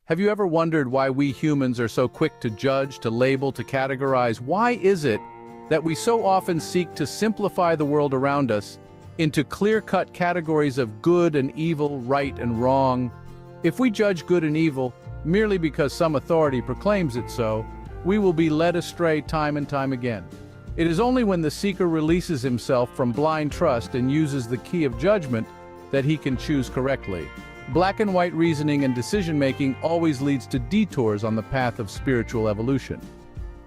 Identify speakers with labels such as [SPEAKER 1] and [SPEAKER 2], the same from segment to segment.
[SPEAKER 1] Have you ever wondered why we humans are so quick to judge, to label, to categorize? Why is it that we so often seek to simplify the world around us into clear-cut categories of good and evil, right and wrong? If we judge good and evil merely because some authority proclaims it so, we will be led astray time and time again. It is only when the seeker releases himself from blind trust and uses the key of judgment that he can choose correctly. Black and white reasoning and decision-making always leads to detours on the path of spiritual evolution.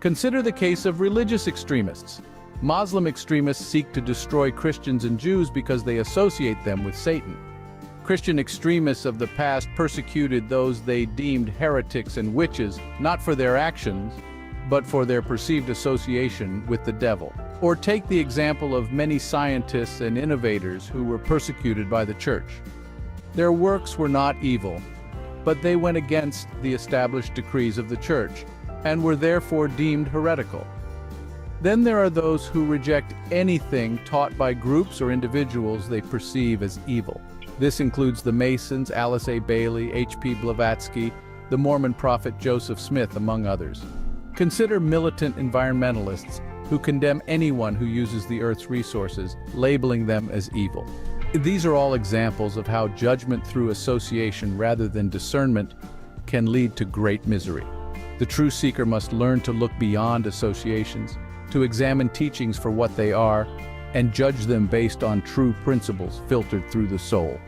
[SPEAKER 1] Consider the case of religious extremists. Muslim extremists seek to destroy Christians and Jews because they associate them with Satan. Christian extremists of the past persecuted those they deemed heretics and witches, not for their actions, but for their perceived association with the devil. Or take the example of many scientists and innovators who were persecuted by the church. Their works were not evil, but they went against the established decrees of the church, and were therefore deemed heretical. Then there are those who reject anything taught by groups or individuals they perceive as evil. This includes the Masons, Alice A. Bailey, H.P. Blavatsky, the Mormon prophet Joseph Smith, among others. Consider militant environmentalists who condemn anyone who uses the Earth's resources, labeling them as evil. These are all examples of how judgment through association rather than discernment can lead to great misery. The true seeker must learn to look beyond associations, to examine teachings for what they are, and judge them based on true principles filtered through the soul.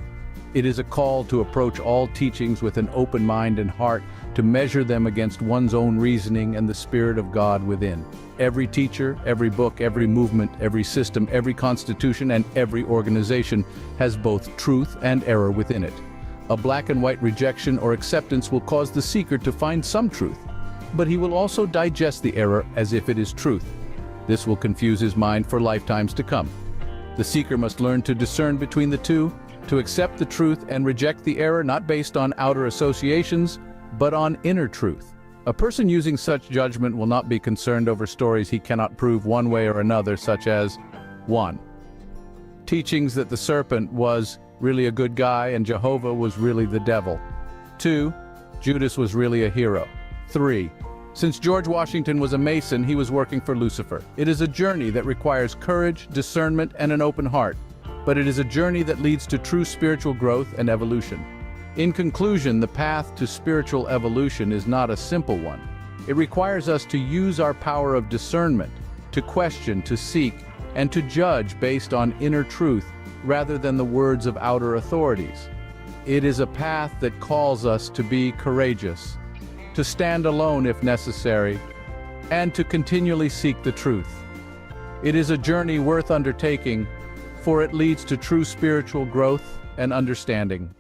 [SPEAKER 1] It is a call to approach all teachings with an open mind and heart, to measure them against one's own reasoning and the Spirit of God within. Every teacher, every book, every movement, every system, every constitution, and every organization has both truth and error within it. A black and white rejection or acceptance will cause the seeker to find some truth, but he will also digest the error as if it is truth. This will confuse his mind for lifetimes to come. The seeker must learn to discern between the two, to accept the truth and reject the error not based on outer associations, but on inner truth. A person using such judgment will not be concerned over stories he cannot prove one way or another, such as 1. Teachings that the serpent was really a good guy and Jehovah was really the devil. 2. Judas was really a hero. 3. Since George Washington was a Mason, he was working for Lucifer. It is a journey that requires courage, discernment, and an open heart, but it is a journey that leads to true spiritual growth and evolution. In conclusion, the path to spiritual evolution is not a simple one. It requires us to use our power of discernment, to question, to seek, and to judge based on inner truth rather than the words of outer authorities. It is a path that calls us to be courageous, to stand alone if necessary, and to continually seek the truth. It is a journey worth undertaking, for it leads to true spiritual growth and understanding.